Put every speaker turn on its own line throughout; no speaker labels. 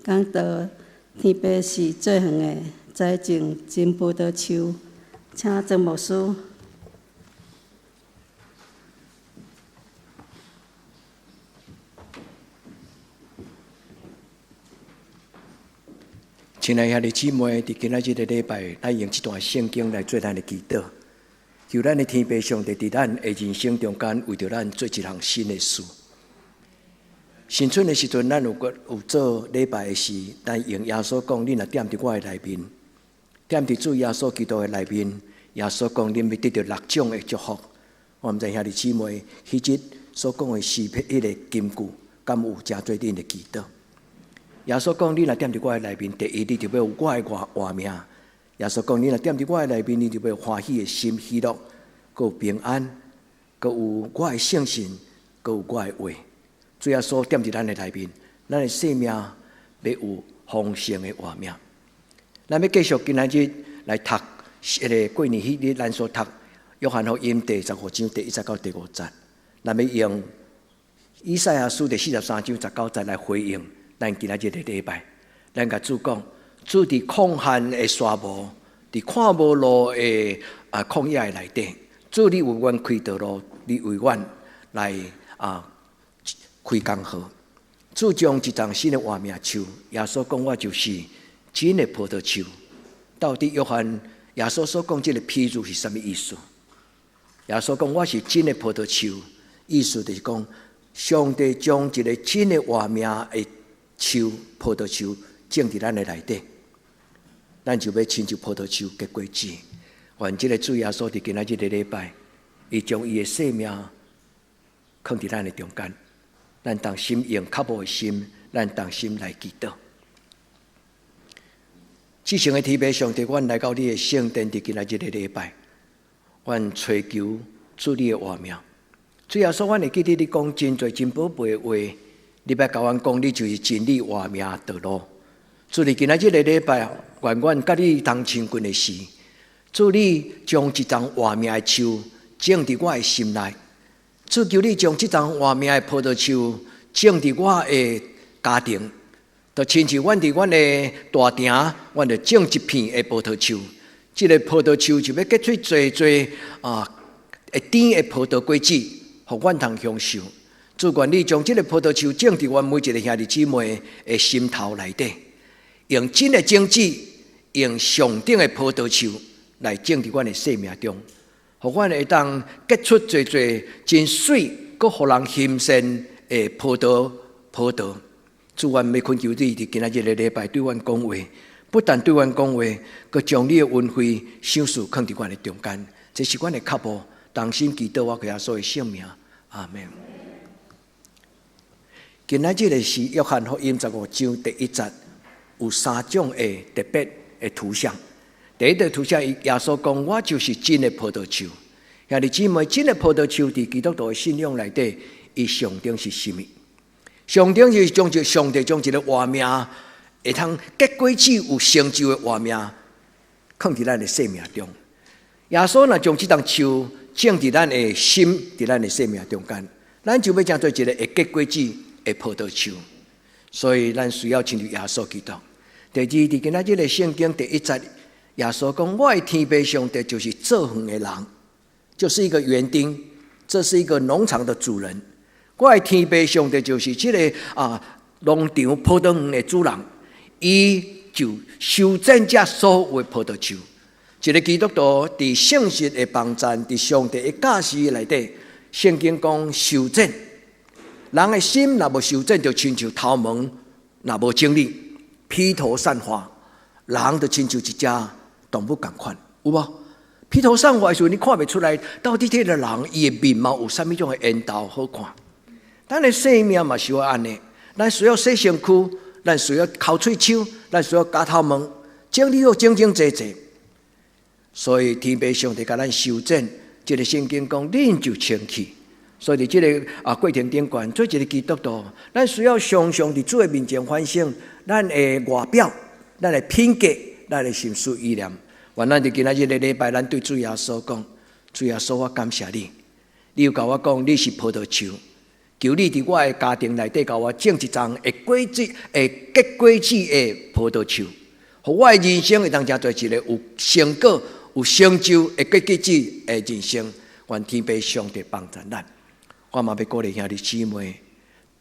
讲到天父是最远的栽种真葡萄树，请曾牧师。
亲爱兄弟姊妹，伫今仔日的礼拜，咱用这段圣经来做咱的祈祷，求咱的天父上帝伫咱的人生中间，为着咱做一项新的事。新春的时阵，咱有做礼拜的时，咱用耶稣讲：“你若踮伫我的内面，踮伫主耶稣基督的内面。”耶稣讲：“恁要得到6种的祝福。”我毋知兄弟姊妹，迄日所讲的诗篇迄个金句，敢有真做恁的祈祷？耶稣讲：“你若踮伫我的内面，第一，你就要有我的活命。”耶稣讲：“你若踮伫我的内面，你就要有欢喜的心、喜乐，佮有平安，佮有我的圣信，佮有我的话。”主耶稣踮伫咱的内面，咱的生命要有丰盛的活命。咱要继续今仔日来读迄个过年迄日咱所读约翰福音第15章第1节到第5节，咱要用以赛亚书第43章19节来回应咱今仔日的礼拜。咱甲主讲：主伫旷旱的沙漠，伫看无路的旷野的内底，主你为阮开道路，你为阮来开工课。主将一丛新的活命树，耶稣讲：“我就是真的葡萄树。”到底约翰耶稣所讲这个譬喻是什么意思？耶稣讲：“我是真的葡萄树。”意思就是讲，上帝将一个真的活命的树、葡萄树种伫咱的内底，咱就要亲像葡萄树结果子。愿这个主耶稣伫今仔日的礼拜，伊将伊的生命放伫咱的中间。咱当心用较无的心，咱当心来祈祷。至诚的天父上帝，阮来到你的圣殿，伫今仔日的礼拜，阮追求主你的活命。主耶稣，阮会记得你讲真侪真宝贝的话，你要甲阮讲，你就是真理活命道路。主你今仔日的礼拜，愿阮甲你同亲近的时，主你将一丛活命的树种伫我的心内。主求你将这丛活命的葡萄树种伫我的家庭，就亲像阮伫阮的大亭，阮就种一片的葡萄树。这个葡萄树就要结出侪会甜的葡萄果子，互阮通享受。主愿你将这个葡萄树种伫阮每一个兄弟姊妹的心头内底，用真的种子，用上等的葡萄树来种伫阮的生命中。互阮会当结出侪真水，佮互人欣赏的葡萄。主，阮要恳求你伫今仔日的礼拜对阮讲话，不但对阮讲话，佮将你的恩惠赏赐放伫阮的中间。这是阮的脚步，当心祈祷我耶稣的圣名，阿门。今仔日的是约翰福音15章第1节，有3种的特别的图像。第一个图像，耶稣讲：“我就是真的葡萄树。”兄弟姊妹，真的葡萄树伫基督徒的信仰内底，伊象征是什么？象征是将上帝将一个活命会通结果子有成就的活命，放伫咱的生命中。耶稣若将这丛树种伫咱的心，伫咱的生命中间，咱就要成做一个会结果子的葡萄树。所以，咱需要亲像耶稣基督。第二，伫今仔日的圣经第1节。耶稣讲：“我的天父上帝就是造园的人，就是一个园丁，这是一个农场的主人。我的天父上帝就是这个农场葡萄园的主人，伊就修整这所有的葡萄树。一个基督徒伫圣实的帮赞，伫上帝的教示内底，圣经讲修整。人的心若无修整，就亲像头毛若无整理，披头散发，人就亲像一只动物共款，有无？披头散发的时候，你看不出来到底这个人伊的面貌有什么种的缘投好看。咱的生命嘛是要安尼，咱需要洗身躯，咱需要抠喙手，咱需要夹头毛，整理好整整齐齐。所以天父上帝甲咱修整，这个圣经讲，恁就清气。所以伫这个过程顶悬，做一个基督徒，咱需要常常伫主的面前反省咱的外表、咱的品格。咱的心思意念，愿咱伫今仔日的礼拜，咱对主耶稣讲：主耶稣，我感谢你，你又甲我讲，你是葡萄树，求你伫我的家庭内底，甲我种一丛会结果子的葡萄树，互我的人生会当成做一个有成果、有成就、会结果子的人生。愿天父上帝帮助咱。我嘛要鼓励兄弟姊妹，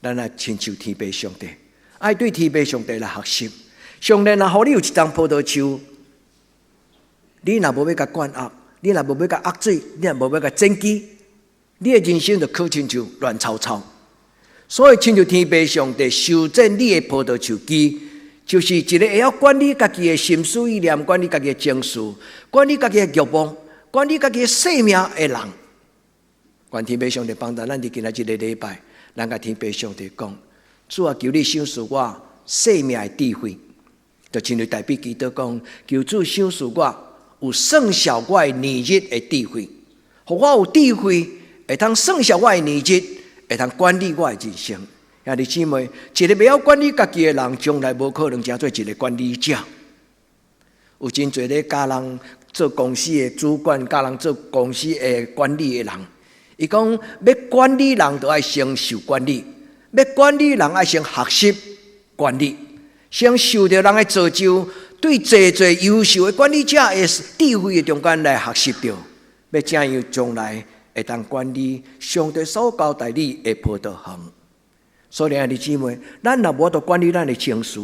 咱来亲像天父上帝，爱对天父上帝来学习。上帝若互你有一丛葡萄树，你若无要甲灌压，你若无要甲压水，你若无要甲剪枝，你的人生就可亲像乱糟糟。所以亲像天父上帝修正你的葡萄树枝，就是一个会晓管理家己的心思意念，管理家己的情绪，管理家己的欲望，管理家己的生命的人。愿天父上帝帮助咱伫今仔日个礼拜，咱甲天父上帝讲：主啊，求你赏赐我生命的智慧。就亲像大卫祈祷讲：求主赏赐我有胜效我的年日的智慧，互我有智慧，会通胜效我的年日，会通管理我的人生。兄弟姊妹，一个袂晓管理家己的人，将来无可能成做一个管理者。有真侪咧教人做公司的主管，教人做公司的管理的人。伊讲要管理人，就要先受管理；要管理人，要先学习管理，先受到人的造就，对侪优秀的管理者的智慧的中间来学习到，要怎样将来会当管理上帝所交代你的葡萄园。所以，兄弟姊妹，咱若无法度管理咱的情绪，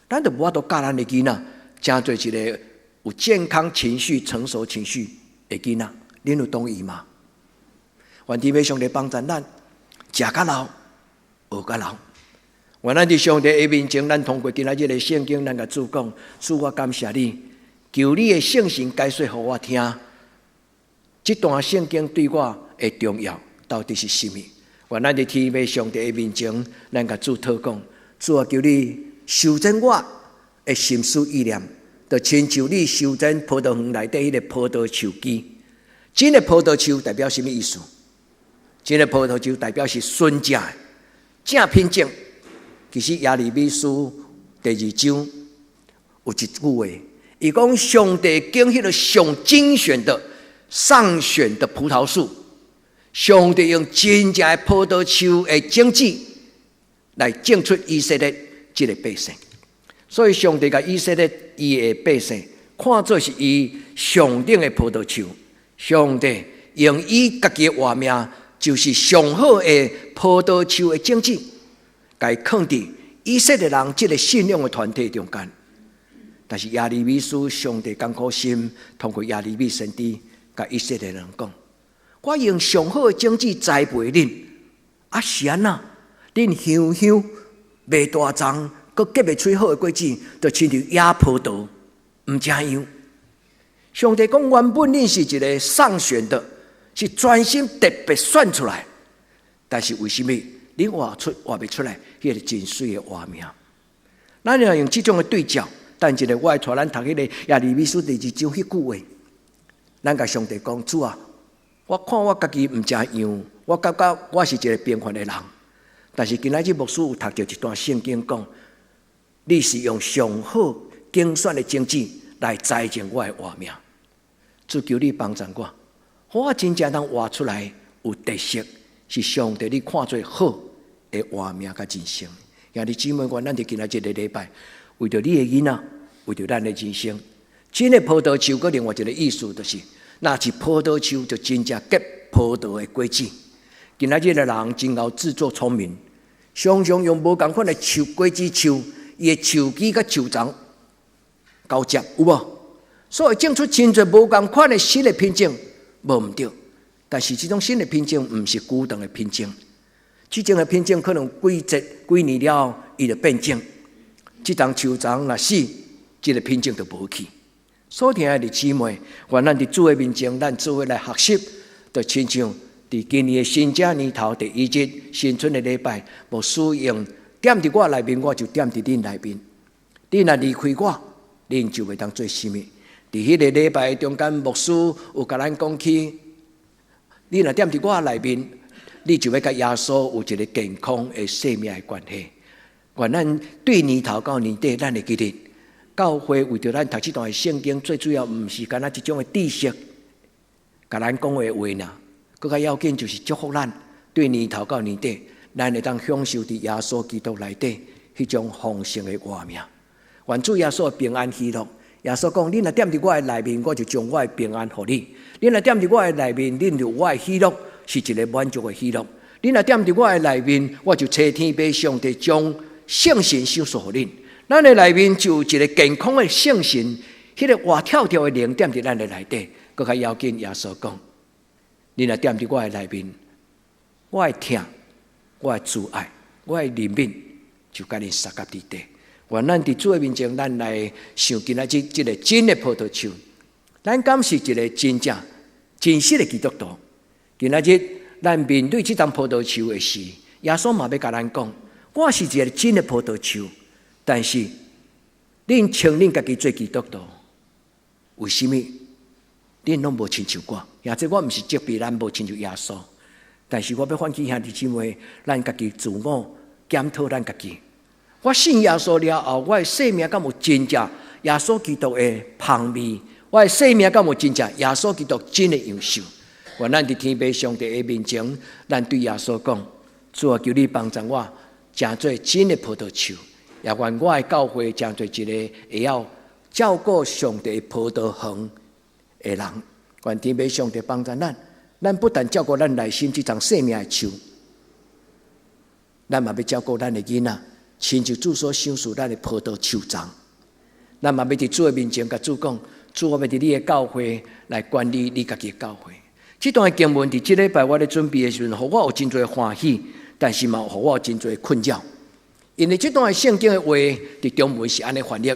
咱就无法度教咱的囡仔，成做一个有健康情绪、成熟情绪的囡仔。恁有同意吗？愿天父上帝帮助咱，食较老，学较老。愿咱伫上帝的面前，咱通过今仔日的圣经，咱甲主讲：主，我感谢你，求你的圣神解说给我听。这段圣经对我的重要到底是什么？愿咱伫天父上帝的面前，咱甲主祷讲：主啊，求你修正我的心思意念，就亲像你修正葡萄园内底迄个葡萄树枝。真的葡萄树代表什么意思？真的葡萄树代表是纯正的、正品种。其实耶利米书第2章有一句话，伊讲上帝拣迄个上精选的、上选的葡萄树，上帝用真正的葡萄树的种子来种出以色列这个百姓。所以上帝甲以色列伊的百姓看作是伊上顶的葡萄树，上帝用伊家己的活命，就是上好的葡萄树的种子，该放伫以色列人这个信仰的团体中间。但是耶利米书上帝艰苦心，通过耶利米先知，甲以色列人讲：我用上好的种子栽培恁，啊是安那？恁香香未大丛，佮结袂出好的果子，就亲像野葡萄，唔这样。上帝讲：原本恁是一个上选的，是专心特别选出来，但是为什么你活不出来？迄个真水的画面。咱要用这种的对照，但一个我会带咱读迄个耶利米书第2章迄句话，咱甲上帝讲：主啊，我看我家己唔正样，我感觉我是一个平凡的人。但是今仔日牧师有读到一段圣经讲，你是用上好精选的种子来栽种我的活命。主求你帮助我，我真正能活出来有特色，是上帝你看做好的活命甲人生。兄弟姊妹，愿咱伫今仔日的礼拜，为着你的囡仔，为着咱的人生，真的葡萄树，佮另外一个意思就是，那是葡萄树就真正结葡萄的果子。今仔日的人真够自作聪明，常常用无共款的树果子树，伊的树枝佮树丛交接，有无？所以种出真侪无共款的新的品种，无毋对。但是这种新的品种毋是古董的品种，这种的品种可能几年了，伊就变种。这丛树丛若死，这个品种就无去。所以兄弟姊妹，愿咱伫主的面前，咱做伙来学习，就亲像伫今年的新正年头第1日新春的礼拜，无使用点伫我内面，我就点伫恁内面。你若离开我，恁就袂当做什么。伫迄个礼拜中间，牧师有甲咱讲起，你若踮伫我内面，你就要甲耶稣有一个健康的生命的关系。愿咱对年头到年底，咱会记得教会为着咱读这段圣经，最主要毋是干那一种的知识，甲咱讲的话呢，更加要紧就是祝福咱对年头到年底，咱会当享受伫耶稣基督内底迄种丰盛的活命。愿主耶稣平安喜乐。耶稣讲：“你若踮伫我的内面，我就将我的平安互你；你若踮伫我的内面，恁就我的喜乐是一个满足的喜乐；你若踮伫我的内面，我就差天父上帝将圣神赏赐互恁。咱的内面就有一个健康的圣神，迄个活跳跳的灵踮伫咱的内底。搁较要紧，耶稣讲：你若踮伫我的内面，我的疼，我的慈爱，我的怜悯，就甲恁撒甲伫地。”愿咱伫主的面前，咱来想今仔日即个真的葡萄树，咱敢是一个真正真实的基督徒。今仔日咱面对即张葡萄树的时，耶稣嘛要甲咱讲：我是一个真的葡萄树，但是恁称恁家己做基督徒，为什么恁拢无亲像我？也即我毋是责备咱无亲像耶稣，但是我要唤起兄弟姊妹，咱家己自我检讨咱家己。我信耶稣了后，我的生命敢有真正耶稣基督的香味？我的生命敢有真正耶稣基督真的优秀？愿咱伫天父上帝的面前，咱对耶稣讲：主啊，求你帮助我，成做真的葡萄树，也愿我的教会成做一个会要照顾上帝葡萄园的人。愿天父上帝帮助咱，咱不但照顾咱内心这张生命的树，咱嘛要照顾咱的囡仔。亲像主所赏赐咱的葡萄树桩，咱嘛要伫主的面前甲主讲：主，我要伫你的教会来管理你家己的教会。这段的经文伫这礼拜我咧准备的时阵，互我有真多欢喜，但是嘛，互我有真多困扰。因为这段的圣经的话伫中文是安尼翻译，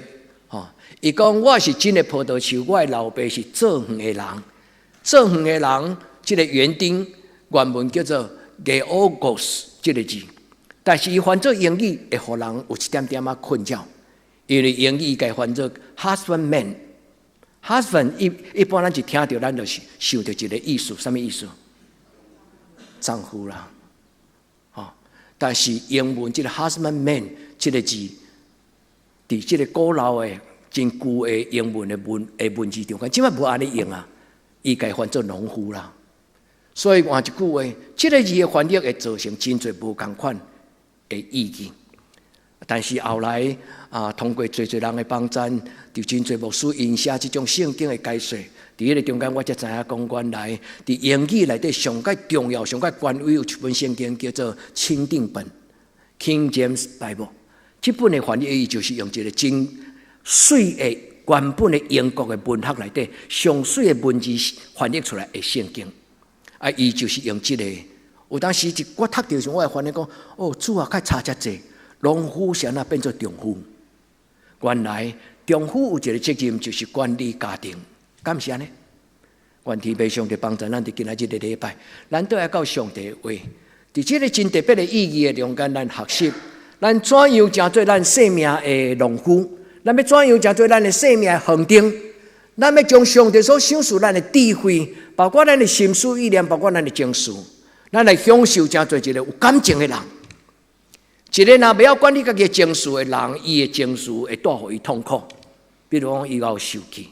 伊讲我是真的葡萄树，我的老爸是做园的人。做园的人，这个园丁原文叫做 geogos 这个字。但是伊翻做英语会互人有一点点困扰，因为英语该翻做 husbandman。husband 一般咱就听到，咱就是想到一个意思，什么意思？丈夫啦，但是英文这个 husbandman 这个字，伫这个古老的真旧的英文的文字中间，即摆无安尼用啊，伊该翻做农夫啦。所以换一句话，这个字的翻译会造成真侪无共款的意义，但是后来通过侪人的帮助，就真侪牧师因写这种圣经的解说。伫迄个中间，我才知影讲原来伫英语内底上界重要、上界权威有一本圣经叫做钦定本 （King James Bible）。这本的翻译就是用一个真水的原本的英国的文学内底上水的文字翻译出来的圣经。伊就是用这个。有当时我读到时，我会发现讲：哦，主啊，较差遮济，农夫是安那变做丈夫？原来丈夫有一个责任，就是管理家庭，敢是安尼？愿天父上帝帮助咱伫今仔日的礼拜，咱都要到上帝的话，伫这个真特别的意义的中间，咱学习，咱怎样成做咱生命的农夫？咱要怎样成做咱的生命的园丁？咱要将上帝所赏赐咱的智慧，包括咱的心思意念，包括咱的情绪。咱来享受成做一个有感情的人，一个若不要管理家己的情绪的人，伊的情绪会带予伊痛苦。比如讲，伊有受气，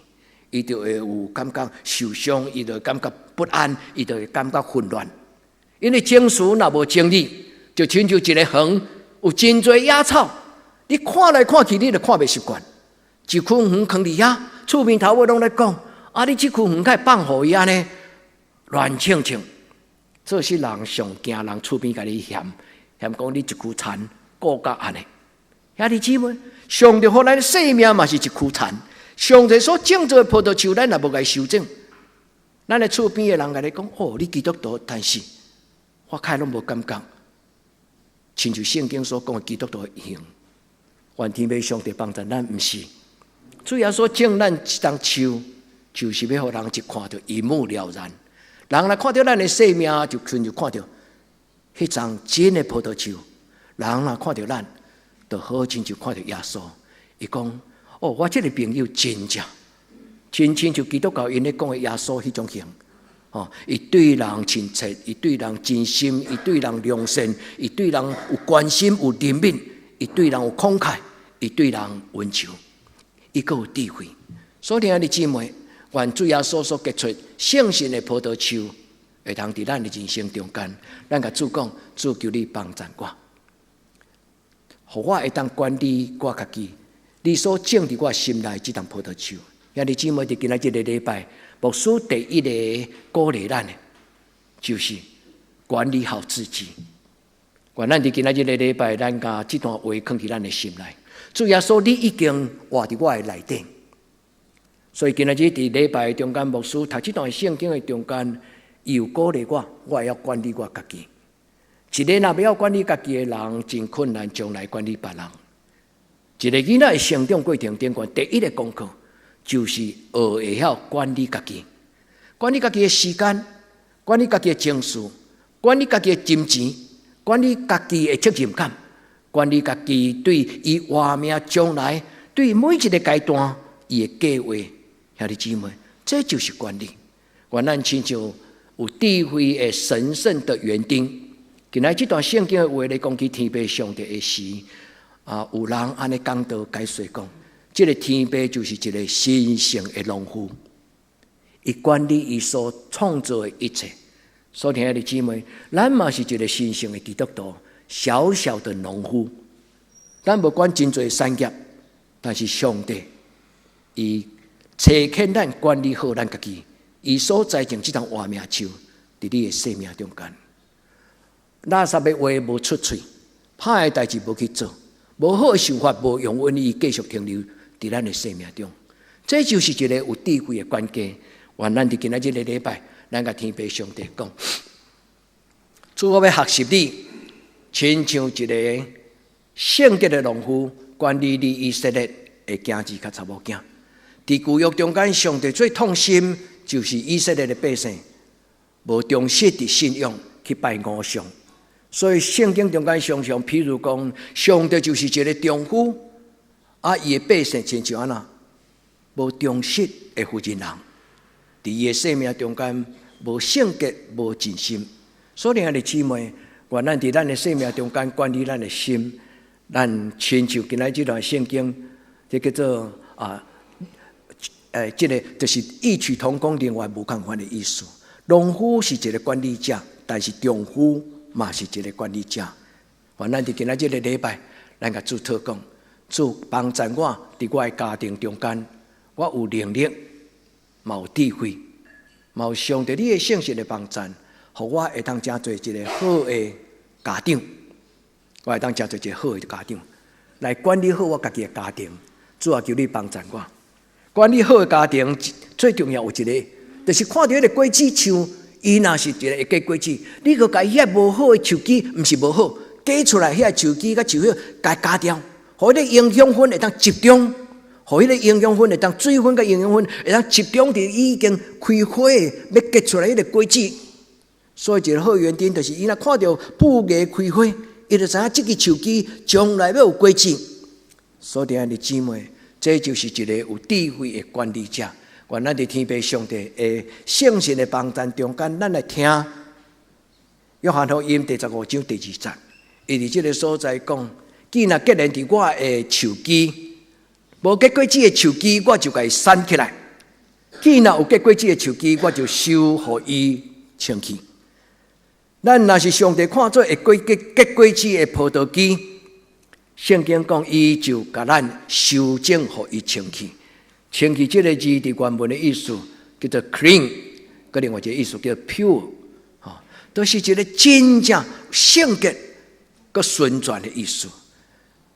伊就会有感觉受伤，伊就会感觉不安，伊就会感觉混乱。因为情绪若无整理，就亲像一个园有真多野草，你看来看去，你就看袂习惯。一区园囥伫遐，厝边头尾拢在讲：你这区园该放互伊安尼乱清清。这是人上惊人厝边甲你嫌讲你一躯残，顾甲安尼。兄弟姊妹，上帝互咱的生命嘛是一躯残。上帝所种造的葡萄树，咱也无该修正。咱的厝边的人甲你讲：哦，你基督徒，但是我开拢无感觉，亲像圣经所讲的基督徒的样。愿天父上帝帮助咱，毋是。主要所种咱一当树，就是要互人一看到一目了然。人来看到咱的生命，就看到迄张真的葡萄树。人若看到咱，就好亲像看到耶稣。伊讲：哦，我这个朋友真正，亲像基督教因咧讲的耶稣迄种型。伊对人亲切，伊对人真心，伊对人良善，伊对人有关心、有怜悯，伊对人有慷慨，伊对人温柔，伊阁有智慧。所以，兄弟姊妹。愿主耶稣所结出圣神的葡萄树，会通伫咱的人生中间，咱甲主讲，主求你帮助我，互我会当管理我家己，你所种伫我心内即丛葡萄树。兄弟姊妹，伫今仔日个礼拜，牧师第一个鼓励咱的，就是管理好自己。愿咱伫今仔日个礼拜，咱甲即段话放伫咱的心内。主耶稣，你已经活伫我的内底，所以今仔日伫礼拜中间，牧师读即段圣经的中间，又鼓励我会晓管理我家己。一个若不要管理家己的人，真困难将来管理别人。一个囡仔的成长过程中，第一个功课就是学会晓管理家己，管理家己的时间，管理家己的情绪，管理家己的金钱，管理家己的责任感，管理家己对伊活命将来，对每一个阶段伊的计划。兄弟姊妹，这就是管理。愿咱亲像有智慧的神圣的园丁。今仔这段圣经的话咧，讲起天父上帝的时，有人安尼讲道解说讲，这个天父就是一个神圣的农夫，伊管理伊所创造的一切。所以，兄弟姊妹，咱嘛是一个神圣的基督徒，小小的农夫。咱无管真侪产业，但是上帝伊差遣咱管理好咱家己，伊所栽种这丛活命树，伫你的生命中间。垃圾的话无出嘴，歹的代志无去做，无好的想法无用稳伊继续停留伫咱的生命中。这就是一个有智慧的关键。愿咱伫今仔日个礼拜，咱甲天父上帝讲，主我要学习你，亲像一个圣洁的农夫管理你以色列的囝子甲查某囝。伫旧约中间，上帝最痛心就是以色列的百姓无忠实的信仰去拜偶像。所以圣经中间常常，譬如讲，上帝就是一个丈夫，伊的百姓亲像安那无忠实的负责人，伫伊的生命中间无圣洁、无尽心。所以，兄弟姊妹，愿咱伫咱的生命中间管理咱的心，咱亲像今仔这段圣经，这叫做这个就是异曲同工，另外无共款的意思。农夫是一个管理者，但是丈夫嘛是一个管理者。愿咱伫今仔日个礼拜，咱甲主祷讲，主帮助我伫我的家庭中间，我有能力，嘛有智慧，嘛有上帝你的圣神的帮助，互我会当成做一个好的家长，我会当成做一个好的家长，来管理好我家己的家庭。主啊，求你帮助我，管理好的家庭最重要有一个，就是看到迄个果子树。伊若是一个会结果子，你个甲伊遐无好的树枝，毋是无好，结出来遐树枝甲树叶，甲加掉，互迄个营养分会当集中，互迄个营养分会当水分甲营养分会当集中伫已经开花要结出来迄个果子。所以一个好园丁，就是伊若看到布芽开花，伊就知影即个树枝将来要有果子。所以兄弟姊妹，这就是一个有智慧的管理者。愿咱伫天父上帝的圣神的帮助中间，咱来听约翰福音第15章第2节，伊伫这个所在讲：既然结连伫我的树枝，无结果子的树枝，我就甲伊删起来；既然有结果子的树枝，我就收互伊清去。咱若是上帝看做会结果子的葡萄枝，圣经讲伊就甲咱修正互伊清去。清气这个字伫原文的意思叫做 clean， 跟另外一个意思叫做 pure， 都是一个真正圣洁、佮顺转的意思。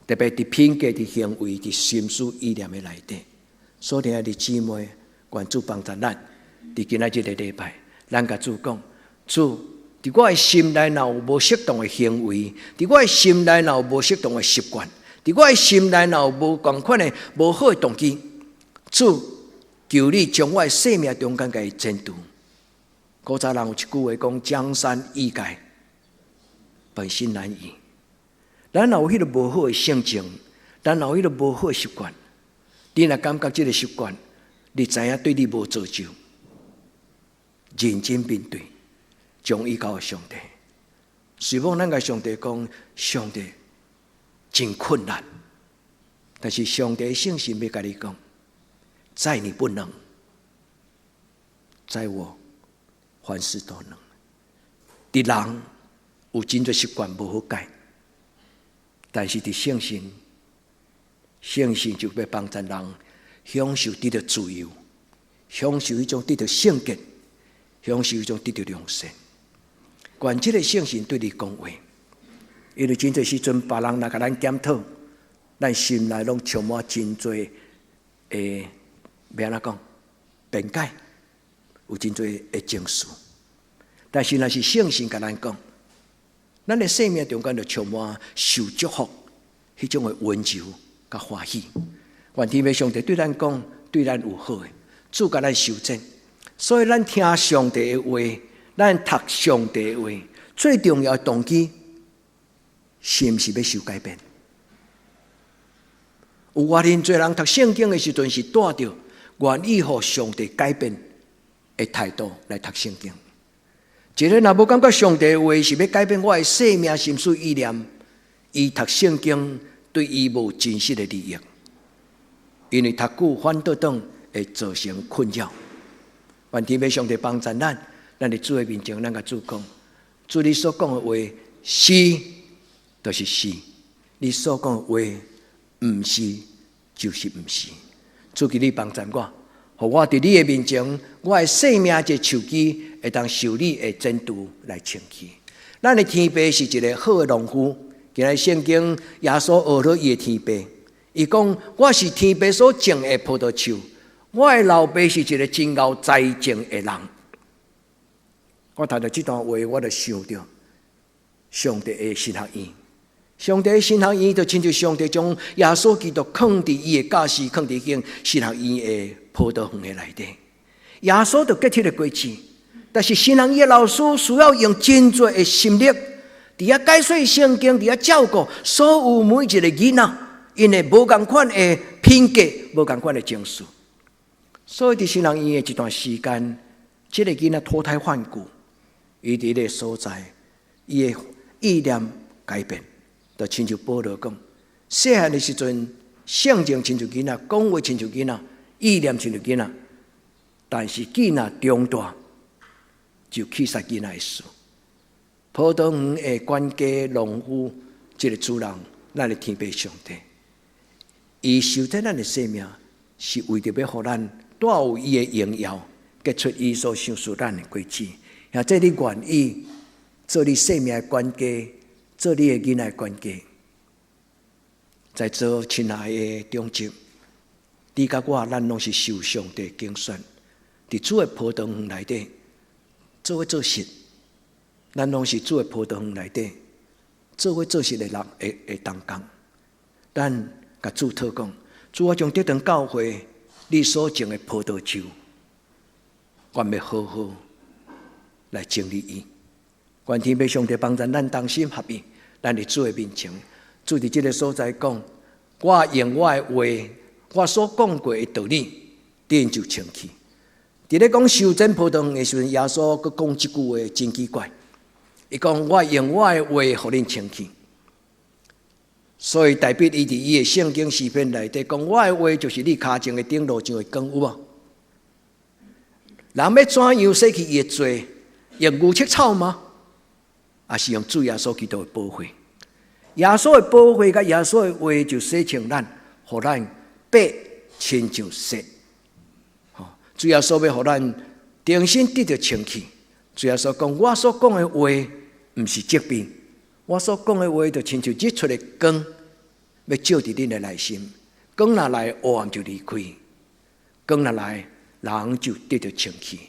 特别伫品格、伫行为、伫心思意念的内底。所以兄弟姊妹，愿主帮助咱，伫今仔日个礼拜，咱甲主讲，主伫我的心内若有无适当的行为，伫我的心内若有无适当的习惯，伫我的心内若有无共款的无好的动机。主求你将我的生命中间甲伊剪除。古早人有一句话讲：江山易改，本性难移。咱若有迄个无好的性情，咱若有迄个无好的习惯，你若感觉这个习惯，你知影对你无造就，认真面对，将伊交上帝。随望咱甲上帝讲：上帝真困难，但是上帝的圣神要甲你讲。在你不能，在我凡事都能。伫人有真侪习惯无好改，但是伫圣神，圣神就要帮助人享受得到自由，享受一种得到圣洁，享受一种得到良善。愿这个圣神对你讲话，因为真侪时阵别人若甲咱检讨，咱心内拢充满真侪要安怎讲辩解，有真侪情绪。但是若是圣神甲咱讲，咱的生命中间就充满受祝福，迄种的温柔甲欢喜。愿天父上帝对咱讲，对咱有好的，主甲咱修正。所以咱听上帝的话，咱读上帝的话，最重要的动机，是毋是要受改变？有偌尼侪人读圣经的时阵，是带着愿意互上帝改变的态度来读圣经。一个若无感觉上帝的话是要改变我的生命、心思、意念，伊读圣经对伊无真实的利益，因为读久反倒转会造成困扰。愿天父上帝帮助咱的主的面前，咱甲主讲：主你所讲的话是，就是是；你所讲的话毋是，就是毋是。主求你帮助我，互我伫你的面前，我的生命这树枝会当受你的真督来清气。咱的天父是一个好的农夫，今日圣经耶稣学了伊的天父，伊讲：我是天父所种的葡萄树，我的老爸是一个真贤栽种的人。我读到这段话，我就想到上帝的新学院。上帝的新学院就亲像上帝将耶稣基督放伫伊的教室，放伫间新学院的葡萄园的内底。耶稣就结束了过去，但是新学院的老师需要用真多的心力，伫遐解说圣经，伫遐照顾所有每一个囡仔，因为无同款的品格，无同款的情绪。所以伫新学院的一段时间，这个囡仔脱胎换骨，伊伫个所在，伊的意念改变。就亲像保罗讲，细汉的时阵，性情亲像囡仔，讲话亲像囡仔，意念亲像囡仔，但是囡仔长大，就去杀囡仔的事。葡萄园的管家、农夫，这个主人，咱的天父上帝，伊受在咱的生命，是为着要互咱带有伊的荣耀，结出伊所想属咱的果子。也这你愿意做你生命的管家，做你的囡仔的管家，在座亲爱的中职，你甲我，咱拢是受上帝拣选，伫主的葡萄园内底做伙做事，咱拢是主的葡萄园内底做伙做事的人会同工。咱甲主祷讲，主我将这堂教会你所种的葡萄树，我要好好来整理伊。愿天父上帝帮助咱同心合意，咱伫主的面前，主伫这个所在讲，我用我的话，我所讲过的道理，你就清气。伫咧讲修真葡萄园的时阵，耶稣佮讲一句话真奇怪，伊讲我用我的话，互恁清气。所以代表伊伫伊的圣经诗篇内底讲，我的话就是你脚前的顶，路上的光，有无？人要怎样洗去伊的罪？用牛吃草吗？也是用主耶稣基督的宝血？耶稣的宝血甲耶稣的话就洗清咱，互咱白亲像雪。主耶稣要互咱重新得到清气。主耶稣讲：我所讲的话，毋是疾病。我所讲的话，就亲像日出的光，要照伫恁的内心。光若来，黑暗就离开；光若来，人就得到清气。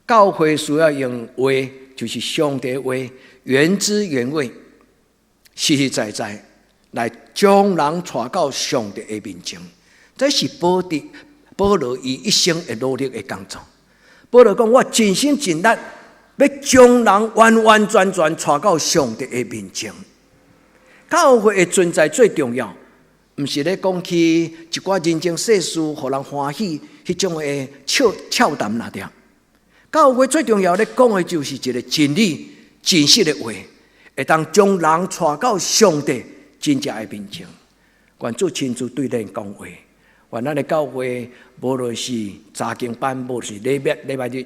教会需要用话，就是上帝的话，原汁原味、实实在在来将人带到上帝的面前。这是保罗伊一生的努力的工作。保罗讲：我尽心尽力，要将人完完全全带到上帝的面前。教会的存在最重要，毋是咧讲起一寡人情世事，互人欢喜迄种的俏谈那点。教会最重要咧讲的就是一个真理、真实的话，会当将人带到上帝真正的面前。愿主亲自对咱讲话。愿咱的教会，无论是查经班，无论是礼拜日，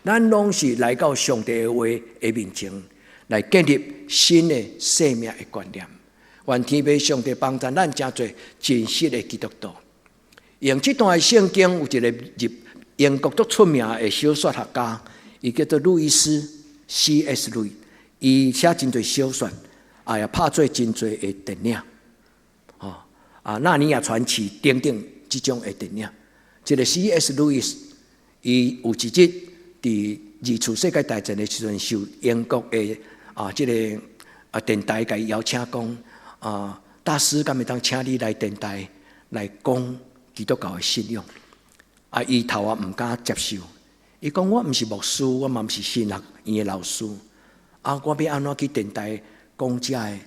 咱拢是来到上帝的话的面前，来建立新的生命的观念。愿天父上帝帮助咱真侪真实的基督徒。用这段圣经有一个英国最出名的小说学家，伊叫做路易斯 C.S. 路易，伊写真侪小说，也拍做真侪的电影，纳尼亚传奇等等这种的电影。这个 C.S. 路易斯，伊有一日伫二次世界大战的时阵，受英国的这个电台甲伊邀请讲，大师敢会当请你来电台来讲基督教的信仰？伊头唔敢接受，伊讲我唔是牧师，我嘛唔是神学院的老师，我要安怎去电台讲这的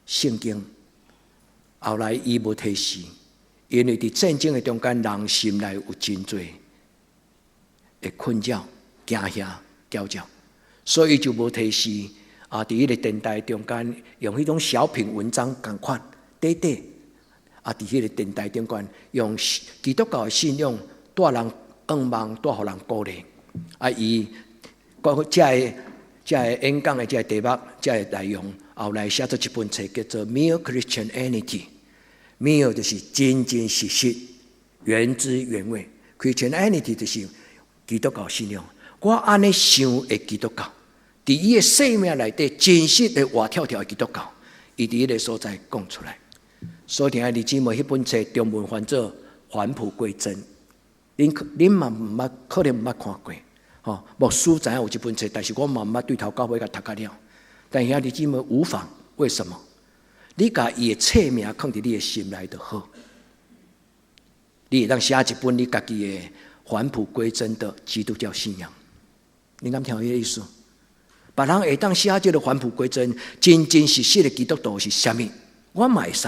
圣经？后来伊无提示，因为伫战争的中间，人心内有真多的困扰、惊吓、焦躁，所以伊就无提示。伫迄个电台中间，用迄种小品文章共款，短短伫迄个电台中间，用基督教的信仰带人仰望，带互人鼓励。伊这演讲的这题目，这内容，后来写做一本册，叫做《Mere Christianity》。Mere 就是真真实实、原汁原味。Christianity 就是基督教信仰。我安尼想的基督教。伫伊的生命内底，真实的活跳跳的基督教，伊伫迄个所在讲出来。所以，弟兄姊妹，迄本册中文翻做《返璞归真》，恁嘛毋可能毋捌看过，牧师知影有这本册，但是我嘛毋捌对头到尾甲读甲了。但兄弟姊妹无妨，为什么？你甲伊的册名放伫你的心内就好，你会当写一本你家己的返璞归真的基督教信仰。你敢听迄个意思？别人会当写这个返璞归真、真真实实的基督徒是啥物？我嘛会使。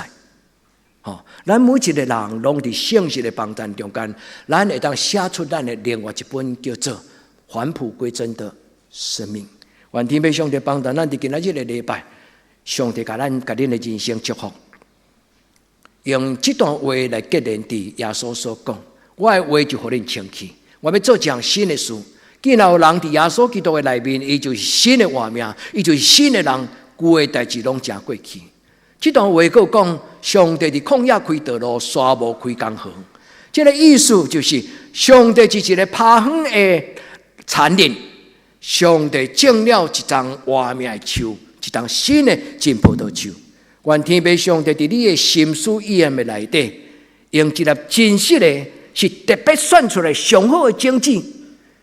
咱每一个人拢伫圣实的帮助中间，咱会当写出咱的另外一本叫做返璞归真的生命。愿天父上帝帮助咱伫今仔日的礼拜，上帝甲恁的人生祝福。用这段话来结连伫耶稣所讲，我的话就互恁清气。我要做一项新的事。既然有人伫耶稣基督的内面，伊就是新的活命，伊就是新的人，旧的代志拢成过去。这段话佫讲，上帝伫旷野开道路，沙漠开江河。这个意思就是，上帝是一个拍远的残忍，上帝种了一丛活命的树，一丛新的真葡萄树。愿天父上帝伫你的心思意念的内底，用一粒真实的，是特别选出来上好的种子。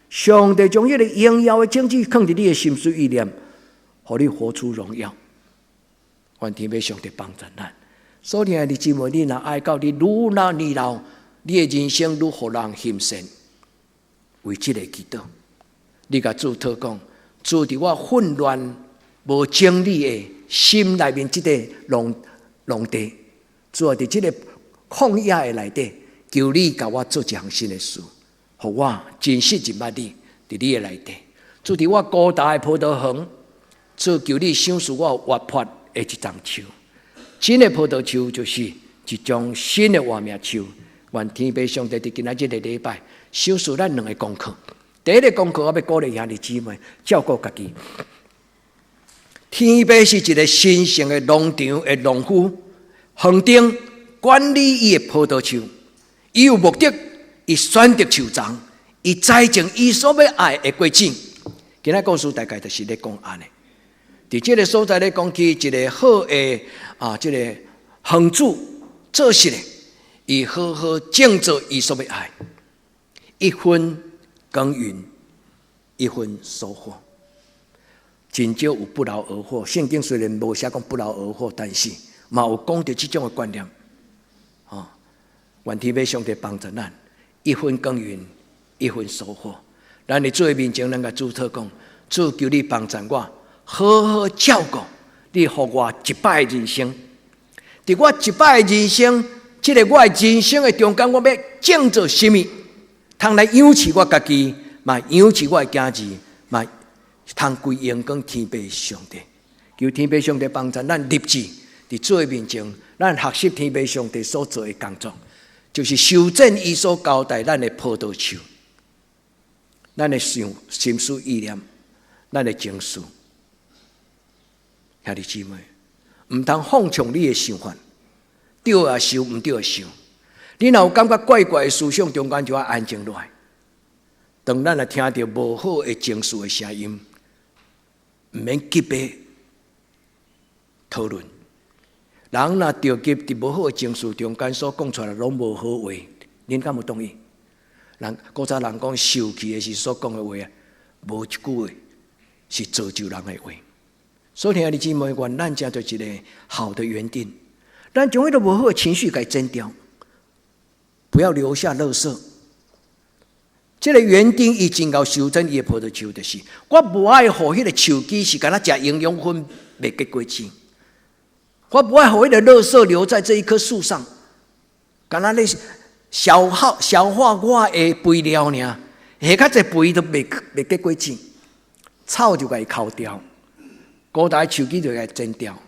上帝将迄个荣耀的种子放伫你的心思意念，互你活出荣耀。愿天父上帝帮助咱。所以弟兄姊妹，你若爱到你愈老愈老，你的人生愈互人欣赏，为这个祈祷，你甲主祷讲，主伫我混乱无整理的心内面，这个农地，主伫这个旷野的内底，求你甲我做一项新的事。互我真实真捌你伫你的内底，主伫我高大的葡萄园，主求你赏赐我活泼的一丛树。真的葡萄树就是一种新的活命树。愿天父上帝伫今仔日的礼拜，赏赐咱两个功课。第一个功课，我要鼓励兄弟姊妹照顾家己。天父是一个神圣的农场的农夫，园丁管理伊的葡萄树，伊有目的。伊选择树丛，伊栽种伊所要爱的果子。今仔故事大概就是咧讲安尼。伫这个所在咧讲起一个好的这个园主做事咧，伊好好种植伊所要爱，一分耕耘，一分收获。真少有不劳而获。圣经虽然无写讲不劳而获，但是嘛有讲到这种的观念。愿天父上帝帮助咱。一分耕耘，一分收获。咱伫做面前，咱甲主祷讲，主求你帮助我，好好照顾你，互我一摆的人生。伫我一摆的人生，这个我的人生的中间，我要种做什么？通来养起我家己，嘛养起我的家己，嘛通归荣光天父上帝。求天父上帝帮助咱立志伫做面前，咱学习天父上帝所做的工作。就是修正伊所交代咱的葡萄树，咱的心思意念，咱的情绪，兄弟姊妹，唔通放纵你的想法，对也想，唔对也想。你若有感觉怪怪的思想，中间就要安静落来。当咱来听到无好的情绪的声音，唔免急的讨论。人若着急伫无好的情绪中间所讲出来，拢无好话，恁敢有同意？人古早人讲受气的时所讲的话啊，无一句话是造就人的话。所以，兄弟姊妹，愿咱正做一个好的园丁，咱将迄个无好的情绪给剪掉，不要留下垃圾。这个园丁伊真够修正伊的葡萄树，就是我无爱互迄个树枝是敢若食营养分未结果子，我不爱互迄个垃圾留在这一棵树上，敢若咧消化我的肥料尔，下较侪肥都未结果子，草就甲伊抠掉。古代树枝就该剪掉，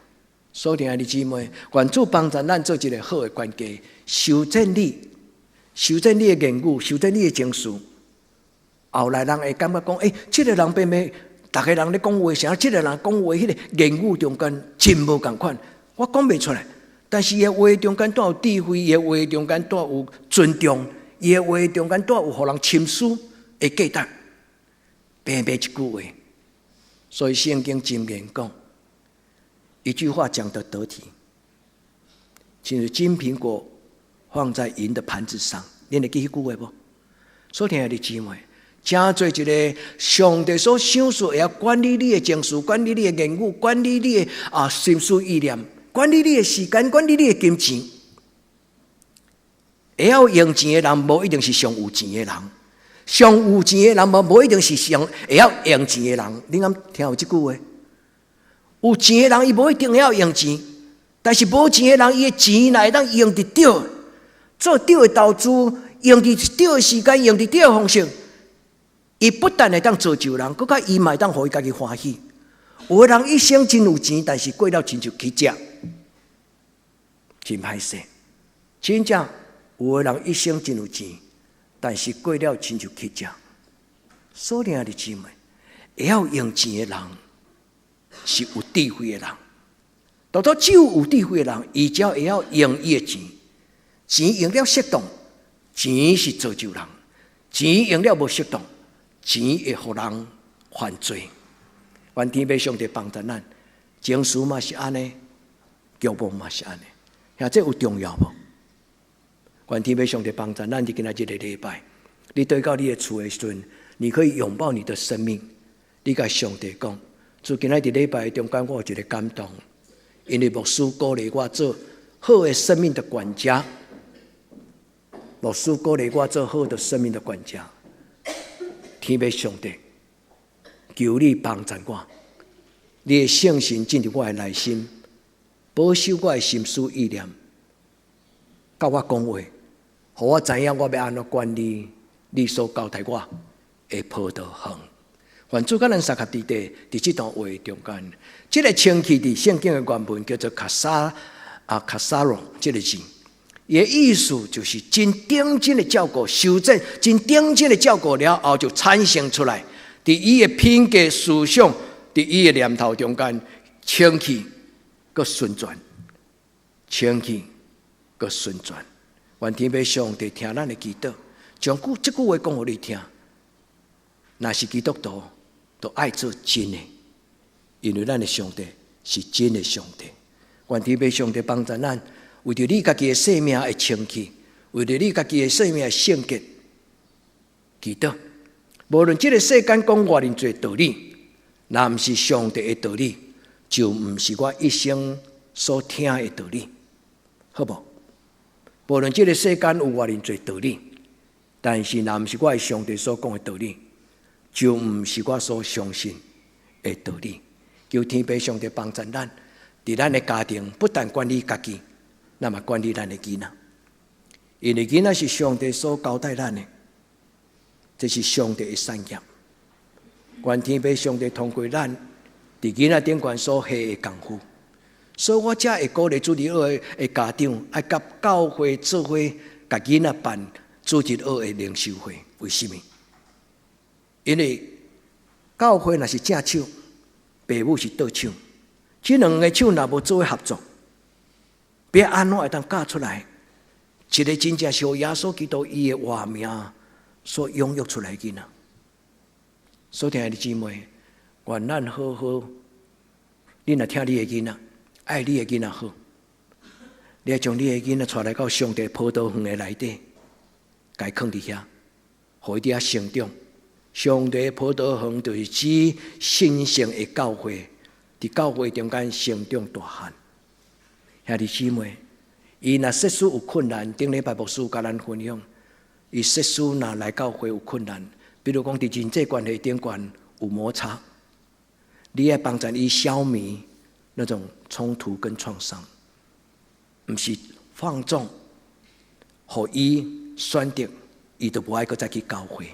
所以兄弟姊妹，愿主帮助咱做一个好的管家，修正你的言语，修正你的情绪。后来人会感觉讲，这个人偏偏，大家人咧讲话时，这个人讲话迄个言语中间真无共款，我讲袂出来。但是伊的话中间带有智慧，伊的话中间带有尊重，伊的话中间带有互人深思的价值，偏偏一句话。所以圣经箴言讲，一句话讲得得体，就是金苹果放在银的盘子上，恁会记迄句话无？所以兄弟姊妹，真做一个上帝所想说会晓管理你的情绪，管理你的言语，管理你的心思意念，管理你的时间，管理你的金钱。会晓用钱的人，无一定是上有钱的人。上有钱的人无一定是上会晓用钱的人，你敢听有这句话？有钱的人伊无一定会晓用钱，但是无钱的人伊的钱乃会当用得对，做对的投资，用伫对的时间，用伫对的方式，伊不但会当造就人，佮甲伊嘛会当互伊家己欢喜。有的人一生真有钱，但是过了亲就去食，真歹势。真正有的人一生真有钱。但是过了亲就去食，所以兄弟姊妹，会晓用钱的人是有智慧的人。除了只有智慧的人，伊只要会晓用伊的钱，钱用了适当，钱是造就人；钱用了无适当，钱会互人犯罪。愿天父上帝帮助咱，情绪嘛是安尼，脚步嘛是安尼，遐这有重要无？愿天父上帝帮助咱，今仔日个礼拜，你对到你的厝的时阵，你可以拥抱你的生命。你甲上帝讲，做今仔日礼拜中间，我有一个感动，因为牧师鼓励我做好的生命的管家。牧师鼓励我做好的生命的管家。天父上帝，求你帮助我，你的圣神进入我的内心，保守我的心思意念，甲我讲话。互我知影我要安怎管理你所交代我的葡萄园。愿主甲咱三合伫地，伫这段话中间，这个称气伫圣经的原文叫做卡萨隆，这个字，伊的意思就是真认真的照顾、修正，真认真的照顾了后，就产生出来，伫伊的品格、思想，伫伊的念头中间，称气佮旋转，称气佮旋转。愿天父上帝听咱的祈祷，将这句话讲互你听。若是基督徒，都爱做真的，因为咱的上帝是真的上帝。愿天父上帝帮助咱，为着你家己的生命的清气，为着你家己的生命的圣洁，祈祷。无论这个世间讲偌尔多道理，若毋是上帝的道理，就毋是我一生所听的道理，好无？无论这个世间有偌尔多道理，但是若毋是我的上帝所讲的道理，就毋是我所相信的道理。求天父上帝帮助咱，伫咱的家庭不但管理家己，那么管理咱的囡仔，因为囡仔是上帝所交代咱的，这是上帝的产业。愿天父上帝通过咱伫囡仔顶悬所下的功夫。所以我才会鼓励主日学的家长爱甲教会做伙，甲囡仔办主日学的灵修会。为什么？因为教会若是正手，父母是倒手，这两个手若无做合作，别安怎会当教出来？一个真正是耶稣基督伊的活命所养育出来的囡仔。所以亲爱的姊妹，愿咱好好，你若听你的囡仔，爱你的囡仔好，你要将你的囡仔带来到上帝葡萄园的内底，该放伫遐，互伊伫遐成长。上帝葡萄园就是指神圣的教会，伫教会中间成长大汉。兄弟姊妹，伊若说书有困难，顶礼拜牧师甲咱分享，伊说书若来教会有困难，比如讲伫人际关系顶悬有摩擦，你要帮助伊消弭那种冲突跟创伤，不是放纵，互伊选择，伊就无爱搁再去教会。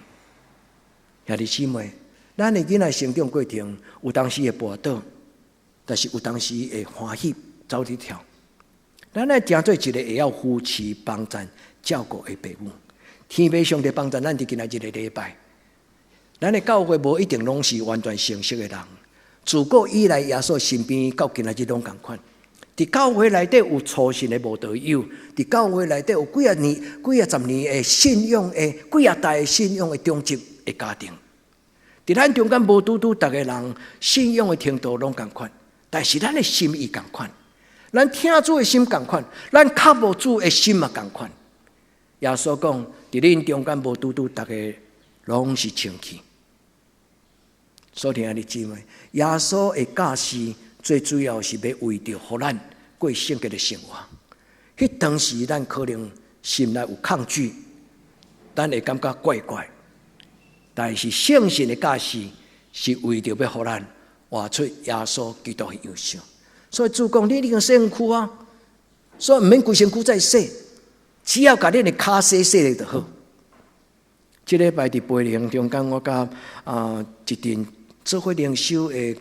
兄弟姊妹，咱的囡仔成长过程，有当时会跌倒，但是有当时会欢喜走伫跳。咱来诚做一个会晓扶持、帮助、照顾的父母。天父上帝帮助咱伫今仔日的礼拜，咱的教会无一定拢是完全成熟的人。自古以来，耶稣身边到今仔日拢共款。伫教会内底有初信的慕道友，伫教会内底有几啊十年的信仰的几啊代的信仰的中级的家庭。伫咱中间无拄拄逐个人信仰的程度拢共款，但是咱的心意共款，咱听主的心共款，咱靠无主的心嘛共款。耶稣讲，伫恁中间无拄拄逐个拢是清气。所以，亲爱的姊妹，耶稣的教示最主要是要为着互咱过圣洁的生活。迄当时，咱可能心内有抗拒，咱会感觉怪怪。但是圣神的教示是为着要互咱活出耶稣基督的样式。所以主讲，你已经洗身躯啊，所以唔免规身躯再洗，只要把恁的骹洗了就好。这礼拜伫培灵中间，我甲一阵做伙灵修的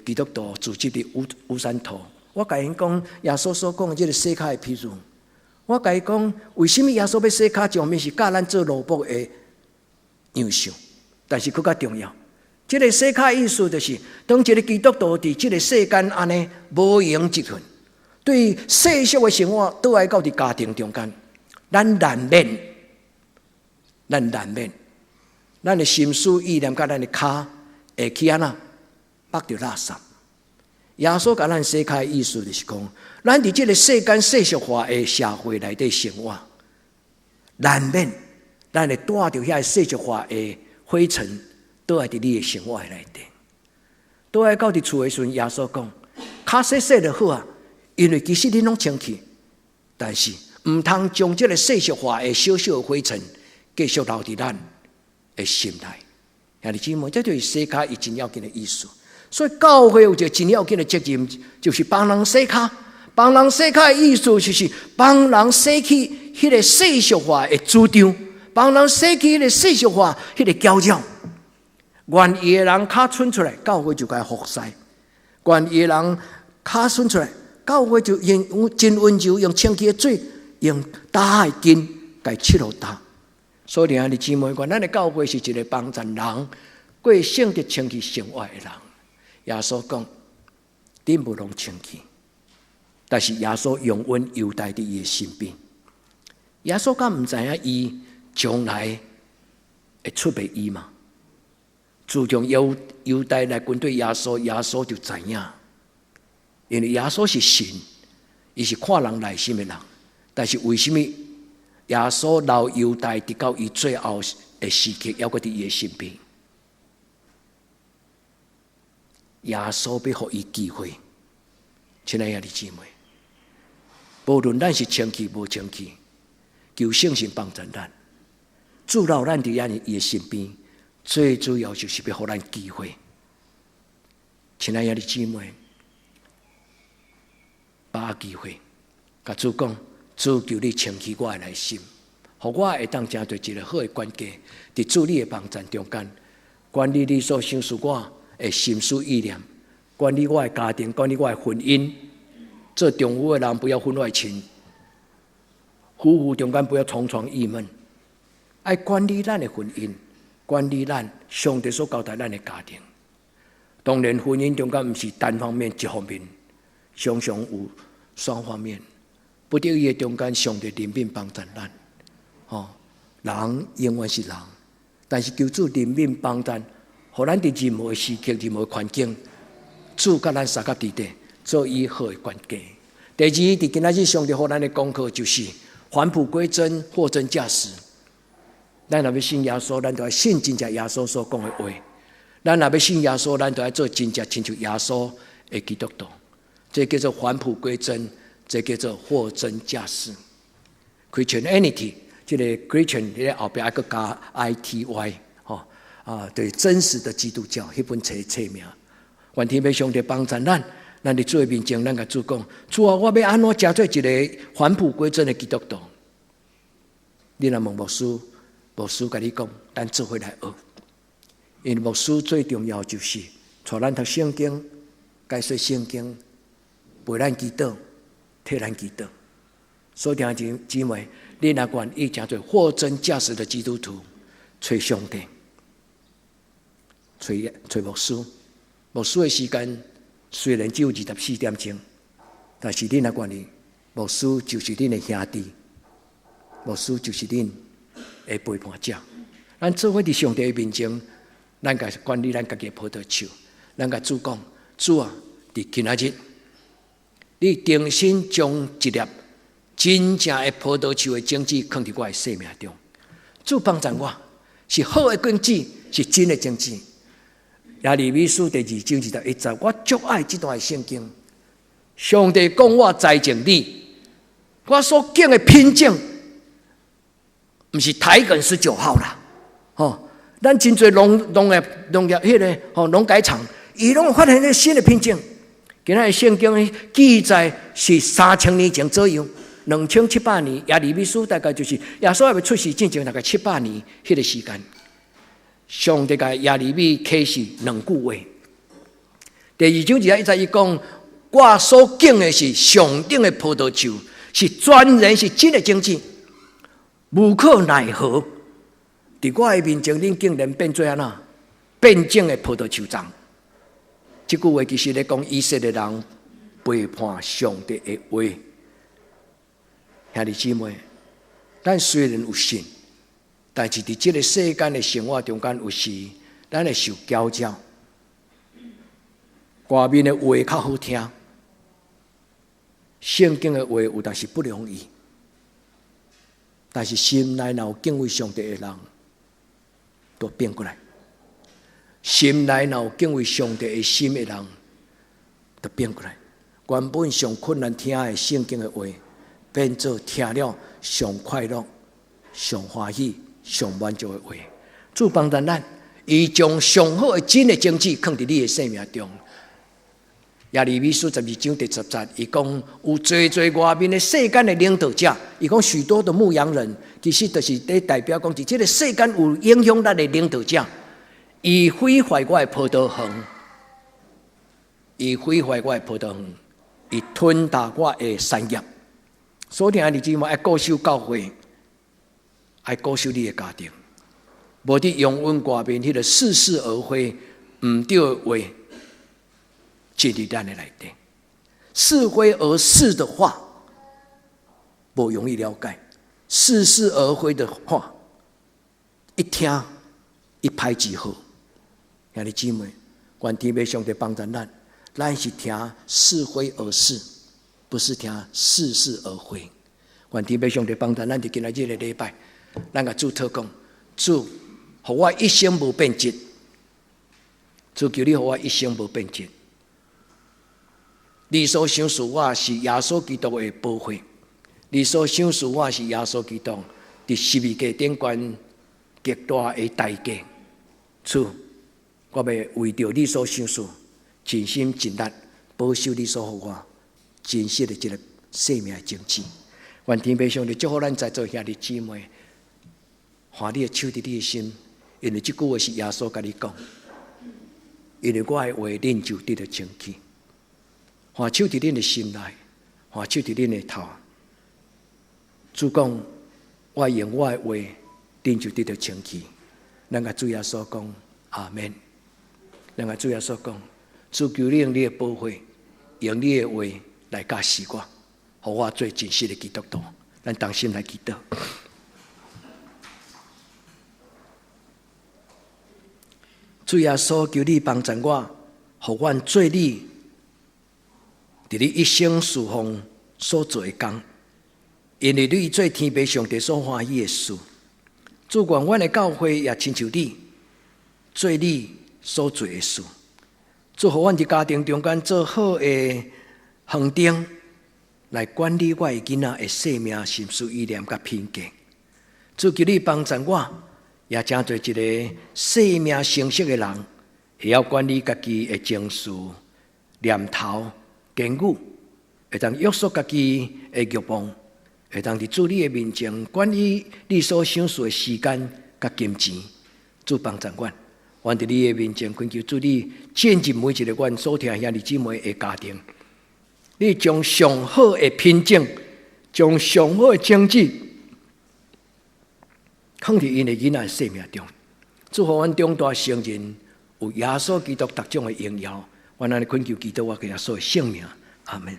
基督徒组织伫乌山头，我甲因讲耶稣所讲的这个洗骹的譬如，我甲伊讲，为什么耶稣要洗骹？上面是教咱做奴仆的样式，但是更加重要。这个洗骹意思就是，当一个基督徒伫这个世间安尼无营一份，对世俗的生活倒来到伫家庭中间，咱难免，咱的心思意念甲咱的骹会去安那绑着垃圾。耶稣甲咱洗骹的意思就是讲，咱伫这个世间世俗化的社会内底生活，难免咱会带着遐世俗化的灰尘，倒来伫你的生活内底。倒来到伫厝的时阵，耶稣讲，骹洗就好啊，因为其实恁拢清气，但是唔通将这个世俗化的小小的灰尘继续留伫咱的心内。兄弟姊妹，这就是洗骹伊真要紧的意思。所以教会有一个真要紧的责任，就是帮人洗骹。帮人洗骹的意思就是帮人洗去迄个世俗化的主张，帮人洗去迄个世俗化迄个骄傲。愿意的人骹伸出来，教会就该服侍；愿意的人骹伸出来，教会就用真温柔，用清气的水，用大的筋该切落打。所以，兄弟姊妹，咱的教会是一个帮助人过圣洁清气生活的人。耶稣讲，恁无拢清气，但是耶稣永远犹待伫伊的身边。耶稣敢唔知影伊将来会出卖伊嘛？自从犹太来军队耶稣，耶稣就知影，因为耶稣是神，伊是看人内心的人。但是为什么耶稣留犹太直到伊最后的时刻，还搁伫伊的身边？耶稣要互伊机会，亲爱的姊妹，无论咱是清气无清气，求圣神帮助咱，主留咱伫伊的身边。最主要就是要互咱机会，亲爱的姊妹，把握机会，甲主讲，主求你清气我的内心，互我会当成做一个好的管家，伫主你的帮助中间，管理你所想事我的心思意念，管理我的家庭，管理我的婚姻。做丈夫的人不要婚外情，夫妇中间不要床床郁闷，爱管理咱的婚姻。管理咱上帝所交代咱的家庭，当然，婚姻中间毋是单方面一方面，常常有双方面。不得已的中间，上帝怜悯帮助咱。人永远是人，但是求主怜悯帮助，互咱伫任何的时刻、任何的环境，主甲咱三角地带做以好的关系。第二，伫今仔日上帝互咱的功课就是返璞归真、货真价实。咱若要信耶稣，咱就要信真正耶稣所讲的话。咱若要信耶稣，咱就要做真正亲像耶稣的基督徒。这叫做返璞归真，这叫做货真价实。Christianity， 这个 Christian 咧后边还佫加 ITY， 对真实的基督教迄本册名。愿天父上帝帮助咱伫主的面前，咱甲主讲：主啊，我要安怎成做一个返璞归真的基督徒？你若问牧师，牧师甲你讲，咱做伙来学。因为牧师最重要就是带咱读圣经、解说圣经、陪咱祈祷、替咱祈祷。所以姊妹，你若愿意成做货真价实的基督徒，找上帝，找牧师。牧师的时间虽然只有24点钟，但是你若愿意，牧师就是恁的兄弟，牧师就是恁的陪伴者。咱做伙伫上帝的面前。咱甲管理咱家己的葡萄树，咱甲主讲：主啊，伫今仔日，你重新将一粒真正的葡萄树的种子放伫我的生命中。主帮助我，是好的种子，是真的种子。耶利米书第2章21节，我足爱这段圣经。上帝讲我栽种你，我所种的品种，不是台梗19号啦，咱真侪农业迄个农改场，伊拢发现了新的品种。今仔日圣经记载是3000年前左右，2700年，耶利米书大概就是耶稣还未出世之前大概700年迄个时间。上帝甲耶利米启示2句话。第2章1节伊讲：我所种的是上等的葡萄树，是全然是真的种子，无可奈何。伫我的面前，恁竟然变做安那变种的葡萄树桩。这句话其实咧讲以色列人背叛上帝的话。兄弟姊妹，咱虽然有信，但是伫这个世间的生活中间，有时咱会受搅扰。外面的话较好听，圣经的话有但是不容易。但是心内若有敬畏上帝的人，都变过来，心内若有敬畏上帝的心的人，都变过来。原本上困难听的圣经的话，变做听了上快乐、上欢喜、上满足的话。主帮助咱，伊将上好的真的种子放伫你的生命中。耶利米书12章第10节，伊讲有侪外面的世间的领导者，伊讲许多的牧羊人，其实就是在代表讲，伫这个世间有影响咱的领导者，伊毁坏我的葡萄园，伊毁坏我的葡萄园，伊吞踏我的产业。所以你姊妹爱固守教会，爱固守你的家庭，无伫拥吻外面迄个似是而非、唔对的话。进入咱的内底，是非而是的话，不容易了解；似是而非的话，一听一拍即合。兄弟姊妹，愿天父上帝帮助咱，咱是听是非而是，不是听似是而非。愿天父上帝帮助咱，伫今仔日的礼拜，咱甲主祷讲：主，互我一生无变质。主求你，互我一生无变质。你所想事我是耶稣基督的宝血，你所想事我是耶稣基督伫十字架顶悬极大的代价。主，我要为着你所想事，尽心尽力保守你所予我真实的这个生命的种子。愿天父上帝祝福咱在座兄弟姊妹，看你的手伫你的心，因为这句话是耶稣甲你讲，因为我的话恁就得到chứng據。换手伫恁的心内，换手伫恁的头。主讲，我用我的话，恁就得到chứng據。咱甲主耶穌講，阿門。咱甲主耶穌講，主求你用你的保惠，用你的话来教示我，让我做真实的基督徒。咱同心来祈祷。主耶稣，求你帮助我，让我做你伫你一生侍奉所做的工，因为你做天父上帝所欢喜的事。主愿阮的教会也亲像你，做你所做的事。主，互阮伫家庭中间做好的园丁，来管理我的囡仔的生命、心思、意念甲品格。主，求你帮助我，也成做一个生命成熟的人，会晓管理家己的情绪、念头、言语，会当约束家己的欲望，会当伫主你的面前管理你所想事的时间甲金钱。主帮助阮，阮伫你的面前恳求主你建立每一个阮所听兄弟姊妹的家庭。你将上好的品种，将上好的种子放伫因的囡仔的生命中，祝福阮长大成人，有耶稣基督各种的荣耀。阮安尼恳求祈祷我给耶稣的圣名，阿门。